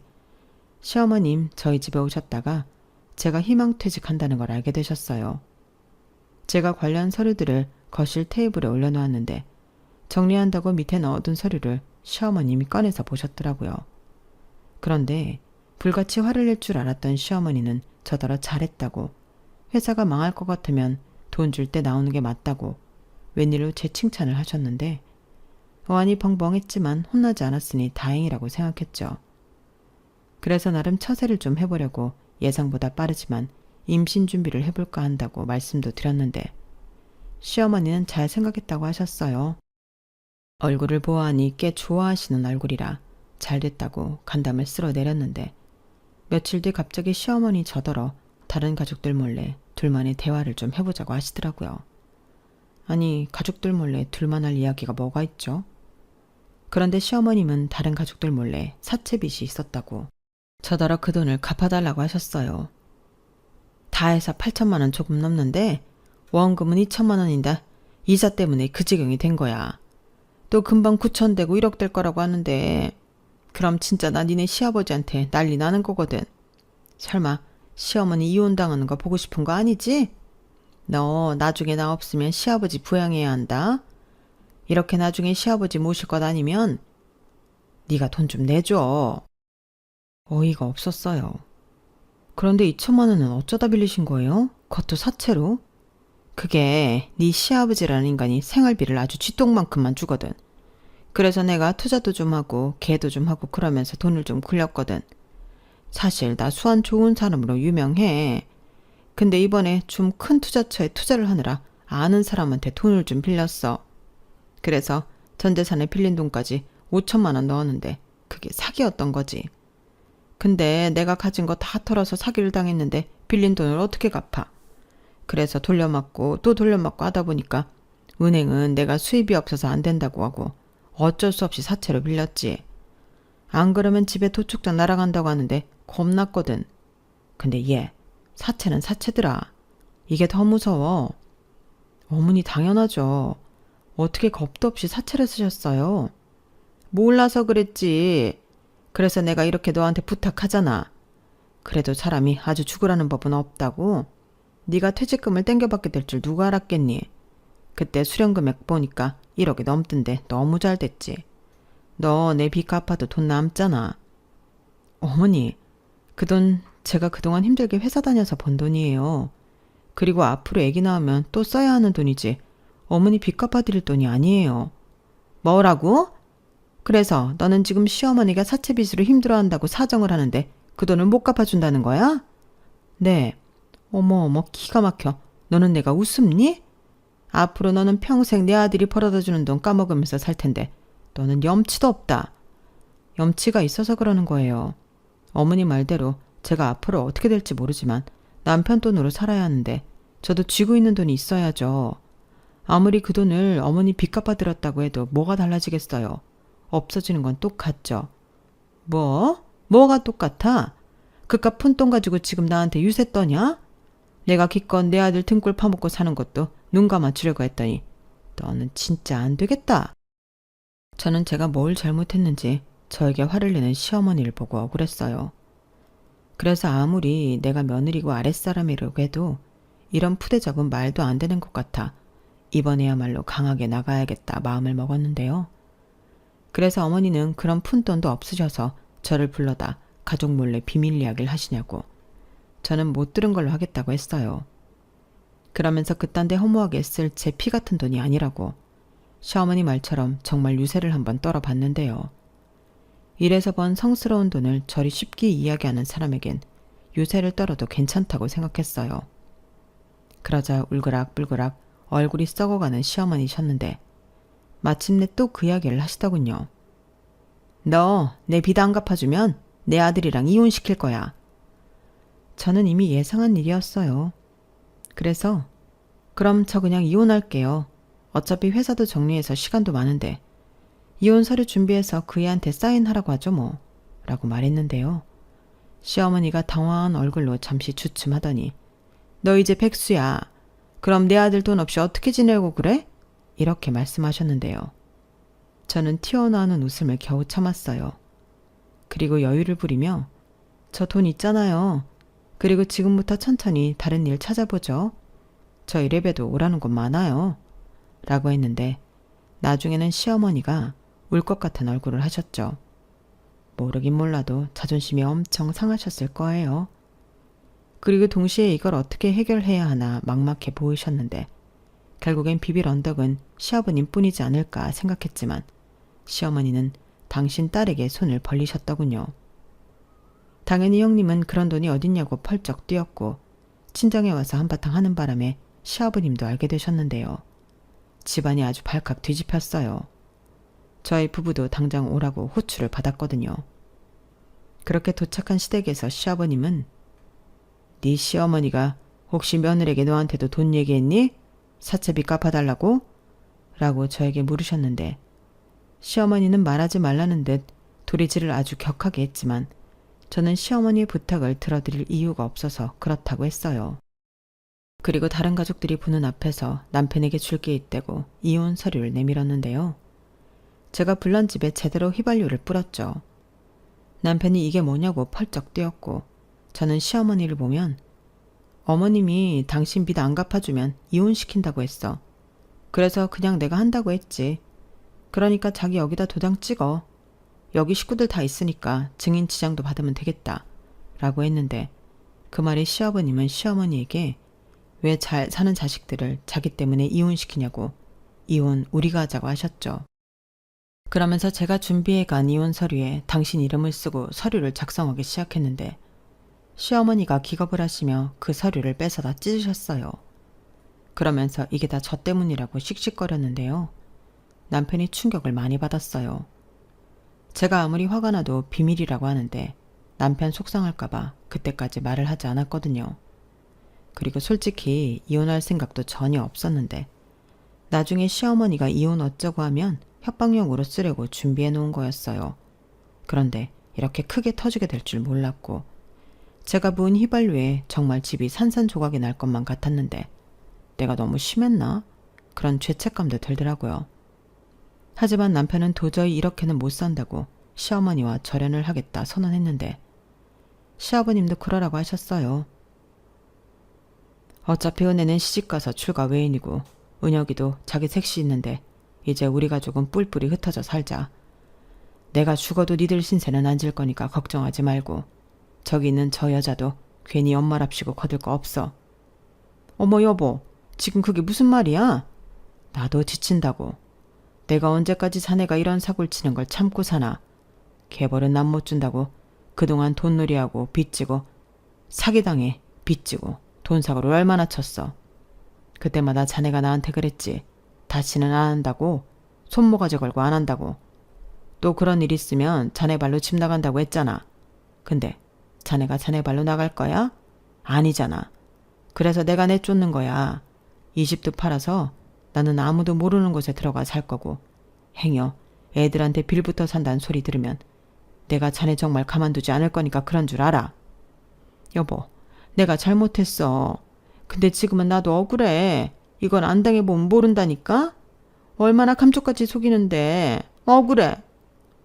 시어머님 저희 집에 오셨다가 제가 희망퇴직한다는 걸 알게 되셨어요. 제가 관련 서류들을 거실 테이블에 올려놓았는데 정리한다고 밑에 넣어둔 서류를 시어머님이 꺼내서 보셨더라고요. 그런데 불같이 화를 낼 줄 알았던 시어머니는 저더러 잘했다고, 회사가 망할 것 같으면 돈 줄 때 나오는 게 맞다고 웬일로 제 칭찬을 하셨는데, 어안이 벙벙했지만 혼나지 않았으니 다행이라고 생각했죠. 그래서 나름 처세를 좀 해보려고 예상보다 빠르지만 임신 준비를 해볼까 한다고 말씀도 드렸는데, 시어머니는 잘 생각했다고 하셨어요. 얼굴을 보아하니 꽤 좋아하시는 얼굴이라 잘 됐다고 간담을 쓸어내렸는데, 며칠 뒤 갑자기 시어머니 저더러 다른 가족들 몰래 둘만의 대화를 좀 해보자고 하시더라고요. 아니, 가족들 몰래 둘만 할 이야기가 뭐가 있죠? 그런데 시어머님은 다른 가족들 몰래 사채빚이 있었다고 저더러 그 돈을 갚아달라고 하셨어요. 다 해서 8천만 원 조금 넘는데 원금은 2천만 원인데 이자 때문에 그 지경이 된 거야. 또 금방 9천 되고 1억 될 거라고 하는데, 그럼 진짜 나 니네 시아버지한테 난리 나는 거거든. 설마 시어머니 이혼당하는 거 보고 싶은 거 아니지? 너 나중에 나 없으면 시아버지 부양해야 한다. 이렇게 나중에 시아버지 모실 것 아니면 네가 돈 좀 내줘. 어이가 없었어요. 그런데 2천만 원은 어쩌다 빌리신 거예요? 그것도 사채로? 그게 네 시아버지라는 인간이 생활비를 아주 쥐똥만큼만 주거든. 그래서 내가 투자도 좀 하고 개도 좀 하고 그러면서 돈을 좀 굴렸거든. 사실 나 수완 좋은 사람으로 유명해. 근데 이번에 좀 큰 투자처에 투자를 하느라 아는 사람한테 돈을 좀 빌렸어. 그래서 전 재산에 빌린 돈까지 5천만 원 넣었는데 그게 사기였던 거지. 근데 내가 가진 거 다 털어서 사기를 당했는데 빌린 돈을 어떻게 갚아? 그래서 돌려막고 또 돌려막고 하다 보니까 은행은 내가 수입이 없어서 안 된다고 하고 어쩔 수 없이 사채로 빌렸지. 안 그러면 집에 도축장 날아간다고 하는데 겁났거든. 근데 얘 사채는 사채더라. 이게 더 무서워. 어머니 당연하죠. 어떻게 겁도 없이 사채를 쓰셨어요? 몰라서 그랬지. 그래서 내가 이렇게 너한테 부탁하잖아. 그래도 사람이 아주 죽으라는 법은 없다고. 네가 퇴직금을 땡겨받게 될 줄 누가 알았겠니? 그때 수령금액 보니까 1억이 넘던데 너무 잘 됐지. 너 내 빚 갚아도 돈 남잖아. 어머니, 그 돈 제가 그동안 힘들게 회사 다녀서 번 돈이에요. 그리고 앞으로 애기 낳으면 또 써야 하는 돈이지 어머니 빚 갚아드릴 돈이 아니에요. 뭐라고? 그래서 너는 지금 시어머니가 사채빚으로 힘들어한다고 사정을 하는데 그 돈을 못 갚아준다는 거야? 네. 어머 기가 막혀. 너는 내가 웃음니? 앞으로 너는 평생 내 아들이 벌어다주는 돈 까먹으면서 살 텐데 너는 염치도 없다. 염치가 있어서 그러는 거예요. 어머니 말대로 제가 앞으로 어떻게 될지 모르지만 남편 돈으로 살아야 하는데 저도 쥐고 있는 돈이 있어야죠. 아무리 그 돈을 어머니 빚 갚아드렸다고 해도 뭐가 달라지겠어요. 없어지는 건 똑같죠. 뭐? 뭐가 똑같아? 그깟 푼돈 가지고 지금 나한테 유세 떠냐? 내가 기껏 내 아들 등골 파먹고 사는 것도 눈 감아 주려고 했더니 너는 진짜 안 되겠다. 저는 제가 뭘 잘못했는지 저에게 화를 내는 시어머니를 보고 억울했어요. 그래서 아무리 내가 며느리고 아랫사람이라고 해도 이런 푸대접은 말도 안 되는 것 같아 이번에야말로 강하게 나가야겠다 마음을 먹었는데요. 그래서 어머니는 그런 푼돈도 없으셔서 저를 불러다 가족 몰래 비밀 이야기를 하시냐고. 저는 못 들은 걸로 하겠다고 했어요. 그러면서 그딴 데 허무하게 쓸 제 피 같은 돈이 아니라고. 시어머니 말처럼 정말 유세를 한번 떨어봤는데요. 일에서 번 성스러운 돈을 저리 쉽게 이야기하는 사람에겐 유세를 떨어도 괜찮다고 생각했어요. 그러자 울그락불그락 얼굴이 썩어가는 시어머니셨는데 마침내 또 그 이야기를 하시더군요. 너 내 빚 안 갚아주면 내 아들이랑 이혼시킬 거야. 저는 이미 예상한 일이었어요. 그래서 그럼 저 그냥 이혼할게요. 어차피 회사도 정리해서 시간도 많은데 이혼 서류 준비해서 그 애한테 사인하라고 하죠 뭐. 라고 말했는데요. 시어머니가 당황한 얼굴로 잠시 주춤하더니 너 이제 백수야. 그럼 내 아들 돈 없이 어떻게 지내고 그래? 이렇게 말씀하셨는데요. 저는 튀어나오는 웃음을 겨우 참았어요. 그리고 여유를 부리며 저 돈 있잖아요. 그리고 지금부터 천천히 다른 일 찾아보죠. 저희 랩에도 오라는 곳 많아요. 라고 했는데 나중에는 시어머니가 울 것 같은 얼굴을 하셨죠. 모르긴 몰라도 자존심이 엄청 상하셨을 거예요. 그리고 동시에 이걸 어떻게 해결해야 하나 막막해 보이셨는데 결국엔 비빌 언덕은 시아버님 뿐이지 않을까 생각했지만 시어머니는 당신 딸에게 손을 벌리셨더군요. 당연히 형님은 그런 돈이 어딨냐고 펄쩍 뛰었고 친정에 와서 한바탕 하는 바람에 시아버님도 알게 되셨는데요. 집안이 아주 발칵 뒤집혔어요. 저희 부부도 당장 오라고 호출을 받았거든요. 그렇게 도착한 시댁에서 시아버님은 네 시어머니가 혹시 며느리에게 너한테도 돈 얘기했니? 사채비 갚아달라고? 라고 저에게 물으셨는데 시어머니는 말하지 말라는 듯 도리질을 아주 격하게 했지만 저는 시어머니의 부탁을 들어드릴 이유가 없어서 그렇다고 했어요. 그리고 다른 가족들이 보는 앞에서 남편에게 줄 게 있다고 이혼 서류를 내밀었는데요. 제가 불난 집에 제대로 휘발유를 뿌렸죠. 남편이 이게 뭐냐고 펄쩍 뛰었고 저는 시어머니를 보면 어머님이 당신 빚 안 갚아주면 이혼시킨다고 했어. 그래서 그냥 내가 한다고 했지. 그러니까 자기 여기다 도장 찍어. 여기 식구들 다 있으니까 증인 지장도 받으면 되겠다. 라고 했는데 그 말에 시아버님은 시어머니에게 왜 잘 사는 자식들을 자기 때문에 이혼시키냐고 이혼 우리가 하자고 하셨죠. 그러면서 제가 준비해간 이혼 서류에 당신 이름을 쓰고 서류를 작성하기 시작했는데 시어머니가 기겁을 하시며 그 서류를 뺏어다 찢으셨어요. 그러면서 이게 다 저 때문이라고 씩씩거렸는데요. 남편이 충격을 많이 받았어요. 제가 아무리 화가 나도 비밀이라고 하는데 남편 속상할까봐 그때까지 말을 하지 않았거든요. 그리고 솔직히 이혼할 생각도 전혀 없었는데 나중에 시어머니가 이혼 어쩌고 하면 협박용으로 쓰려고 준비해 놓은 거였어요. 그런데 이렇게 크게 터지게 될 줄 몰랐고 제가 부은 휘발유에 정말 집이 산산조각이 날 것만 같았는데 내가 너무 심했나? 그런 죄책감도 들더라고요. 하지만 남편은 도저히 이렇게는 못 산다고 시어머니와 절연을 하겠다 선언했는데 시아버님도 그러라고 하셨어요. 어차피 은혜는 시집가서 출가 외인이고 은혁이도 자기 색시 있는데 이제 우리 가족은 뿔뿔이 흩어져 살자. 내가 죽어도 니들 신세는 안 질 거니까 걱정하지 말고 저기 있는 저 여자도 괜히 엄마랍시고 거들 거 없어. 어머 여보, 지금 그게 무슨 말이야? 나도 지친다고. 내가 언제까지 자네가 이런 사고를 치는 걸 참고 사나. 개벌은 남 못 준다고 그동안 돈놀이하고 빚지고 사기당해 빚지고 돈사고를 얼마나 쳤어. 그때마다 자네가 나한테 그랬지. 다시는 안 한다고. 손모가지 걸고 안 한다고. 또 그런 일 있으면 자네 발로 집 나간다고 했잖아. 근데 자네가 자네 발로 나갈 거야? 아니잖아. 그래서 내가 내쫓는 거야. 이 집도 팔아서 나는 아무도 모르는 곳에 들어가 살 거고 행여 애들한테 빌부터 산다는 소리 들으면 내가 자네 정말 가만두지 않을 거니까 그런 줄 알아. 여보, 내가 잘못했어. 근데 지금은 나도 억울해. 이건 안 당해보면 모른다니까? 얼마나 감쪽같이 속이는데 억울해.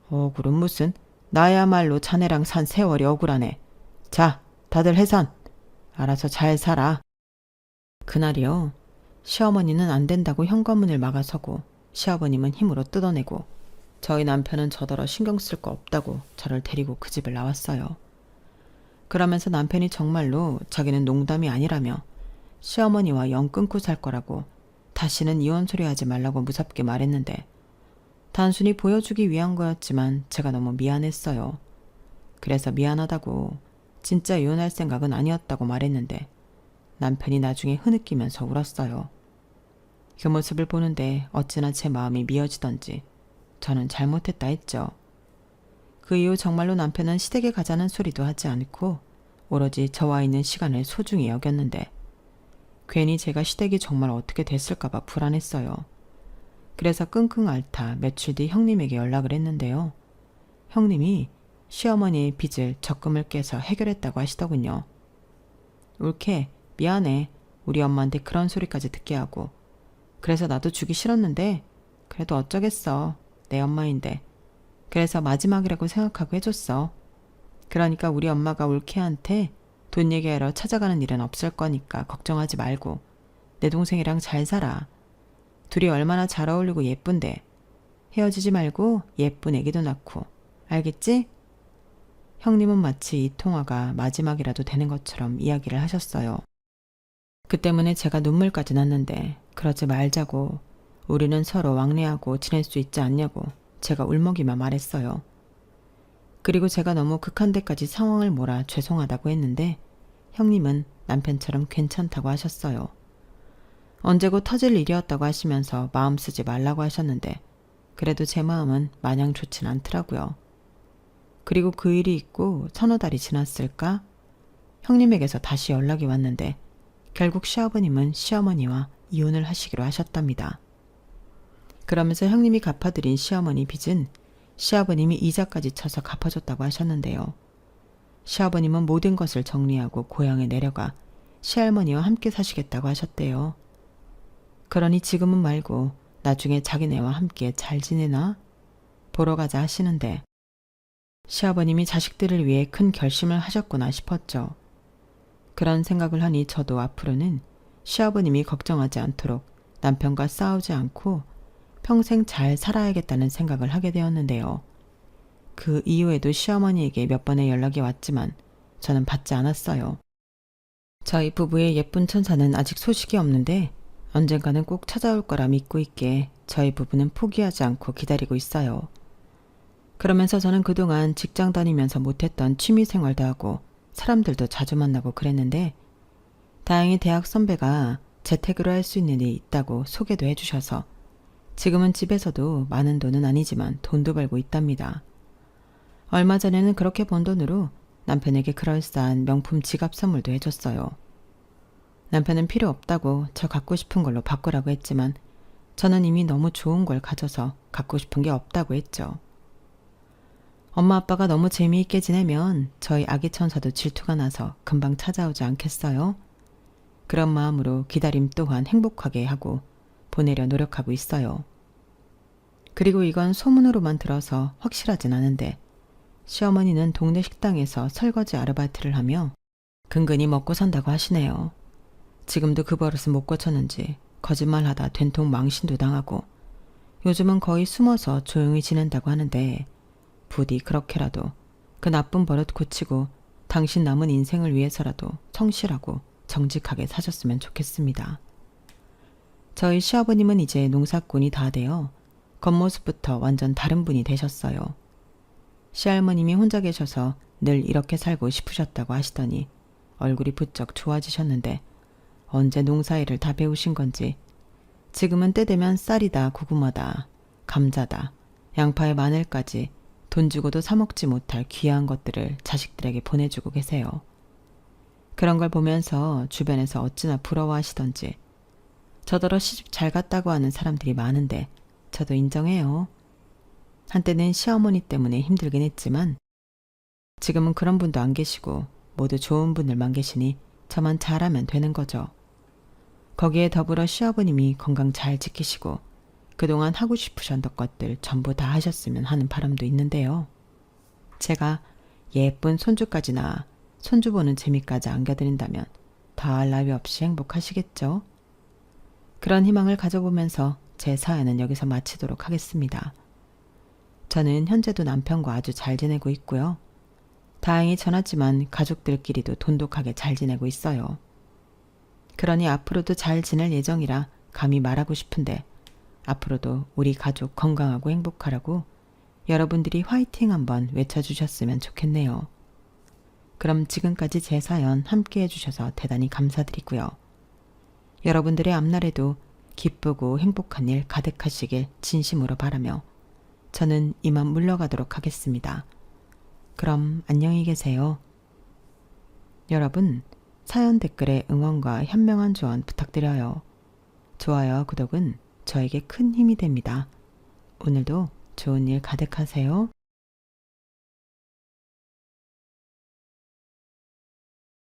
억울은 무슨. 나야말로 자네랑 산 세월이 억울하네. 자, 다들 해산. 알아서 잘 살아. 그날이요. 시어머니는 안 된다고 현관문을 막아서고 시아버님은 힘으로 뜯어내고 저희 남편은 저더러 신경 쓸 거 없다고 저를 데리고 그 집을 나왔어요. 그러면서 남편이 정말로 자기는 농담이 아니라며 시어머니와 영 끊고 살 거라고 다시는 이혼 소리 하지 말라고 무섭게 말했는데 단순히 보여주기 위한 거였지만 제가 너무 미안했어요. 그래서 미안하다고 진짜 이혼할 생각은 아니었다고 말했는데 남편이 나중에 흐느끼면서 울었어요. 그 모습을 보는데 어찌나 제 마음이 미어지던지 저는 잘못했다 했죠. 그 이후 정말로 남편은 시댁에 가자는 소리도 하지 않고 오로지 저와 있는 시간을 소중히 여겼는데 괜히 제가 시댁이 정말 어떻게 됐을까봐 불안했어요. 그래서 끙끙 앓다 며칠 뒤 형님에게 연락을 했는데요. 형님이 시어머니의 빚을 적금을 깨서 해결했다고 하시더군요. 옳게 미안해. 우리 엄마한테 그런 소리까지 듣게 하고. 그래서 나도 주기 싫었는데 그래도 어쩌겠어. 내 엄마인데. 그래서 마지막이라고 생각하고 해줬어. 그러니까 우리 엄마가 올케한테 돈 얘기하러 찾아가는 일은 없을 거니까 걱정하지 말고 내 동생이랑 잘 살아. 둘이 얼마나 잘 어울리고 예쁜데. 헤어지지 말고 예쁜 애기도 낳고. 알겠지? 형님은 마치 이 통화가 마지막이라도 되는 것처럼 이야기를 하셨어요. 그 때문에 제가 눈물까지 났는데 그러지 말자고 우리는 서로 왕래하고 지낼 수 있지 않냐고 제가 울먹이며 말했어요. 그리고 제가 너무 극한 데까지 상황을 몰아 죄송하다고 했는데 형님은 남편처럼 괜찮다고 하셨어요. 언제고 터질 일이었다고 하시면서 마음 쓰지 말라고 하셨는데 그래도 제 마음은 마냥 좋진 않더라고요. 그리고 그 일이 있고 서너 달이 지났을까? 형님에게서 다시 연락이 왔는데 결국 시아버님은 시어머니와 이혼을 하시기로 하셨답니다. 그러면서 형님이 갚아드린 시어머니 빚은 시아버님이 이자까지 쳐서 갚아줬다고 하셨는데요. 시아버님은 모든 것을 정리하고 고향에 내려가 시할머니와 함께 사시겠다고 하셨대요. 그러니 지금은 말고 나중에 자기네와 함께 잘 지내나? 보러 가자 하시는데 시아버님이 자식들을 위해 큰 결심을 하셨구나 싶었죠. 그런 생각을 하니 저도 앞으로는 시아버님이 걱정하지 않도록 남편과 싸우지 않고 평생 잘 살아야겠다는 생각을 하게 되었는데요. 그 이후에도 시어머니에게 몇 번의 연락이 왔지만 저는 받지 않았어요. 저희 부부의 예쁜 천사는 아직 소식이 없는데 언젠가는 꼭 찾아올 거라 믿고 있기에 저희 부부는 포기하지 않고 기다리고 있어요. 그러면서 저는 그동안 직장 다니면서 못했던 취미 생활도 하고 사람들도 자주 만나고 그랬는데 다행히 대학 선배가 재택으로 할 수 있는 일이 있다고 소개도 해주셔서 지금은 집에서도 많은 돈은 아니지만 돈도 벌고 있답니다. 얼마 전에는 그렇게 번 돈으로 남편에게 그럴싸한 명품 지갑 선물도 해줬어요. 남편은 필요 없다고 저 갖고 싶은 걸로 바꾸라고 했지만 저는 이미 너무 좋은 걸 가져서 갖고 싶은 게 없다고 했죠. 엄마 아빠가 너무 재미있게 지내면 저희 아기 천사도 질투가 나서 금방 찾아오지 않겠어요? 그런 마음으로 기다림 또한 행복하게 하고 보내려 노력하고 있어요. 그리고 이건 소문으로만 들어서 확실하진 않은데 시어머니는 동네 식당에서 설거지 아르바이트를 하며 근근히 먹고 산다고 하시네요. 지금도 그 버릇을 못 고쳤는지 거짓말하다 된통 망신도 당하고 요즘은 거의 숨어서 조용히 지낸다고 하는데 부디 그렇게라도 그 나쁜 버릇 고치고 당신 남은 인생을 위해서라도 성실하고 정직하게 사셨으면 좋겠습니다. 저희 시아버님은 이제 농사꾼이 다 되어 겉모습부터 완전 다른 분이 되셨어요. 시할머님이 혼자 계셔서 늘 이렇게 살고 싶으셨다고 하시더니 얼굴이 부쩍 좋아지셨는데 언제 농사일을 다 배우신 건지 지금은 때 되면 쌀이다 고구마다 감자다 양파에 마늘까지 돈 주고도 사 먹지 못할 귀한 것들을 자식들에게 보내주고 계세요. 그런 걸 보면서 주변에서 어찌나 부러워하시던지 저더러 시집 잘 갔다고 하는 사람들이 많은데 저도 인정해요. 한때는 시어머니 때문에 힘들긴 했지만 지금은 그런 분도 안 계시고 모두 좋은 분들만 계시니 저만 잘하면 되는 거죠. 거기에 더불어 시아버님이 건강 잘 지키시고 그동안 하고 싶으셨던 것들 전부 다 하셨으면 하는 바람도 있는데요. 제가 예쁜 손주까지 낳아 손주 보는 재미까지 안겨드린다면 더할 나위 없이 행복하시겠죠? 그런 희망을 가져보면서 제 사연은 여기서 마치도록 하겠습니다. 저는 현재도 남편과 아주 잘 지내고 있고요. 다행히 전하지만 가족들끼리도 돈독하게 잘 지내고 있어요. 그러니 앞으로도 잘 지낼 예정이라 감히 말하고 싶은데 앞으로도 우리 가족 건강하고 행복하라고 여러분들이 화이팅 한번 외쳐주셨으면 좋겠네요. 그럼 지금까지 제 사연 함께 해주셔서 대단히 감사드리고요. 여러분들의 앞날에도 기쁘고 행복한 일 가득하시길 진심으로 바라며 저는 이만 물러가도록 하겠습니다. 그럼 안녕히 계세요. 여러분, 사연 댓글에 응원과 현명한 조언 부탁드려요. 좋아요, 구독은 저에게 큰 힘이 됩니다. 오늘도 좋은 일 가득하세요.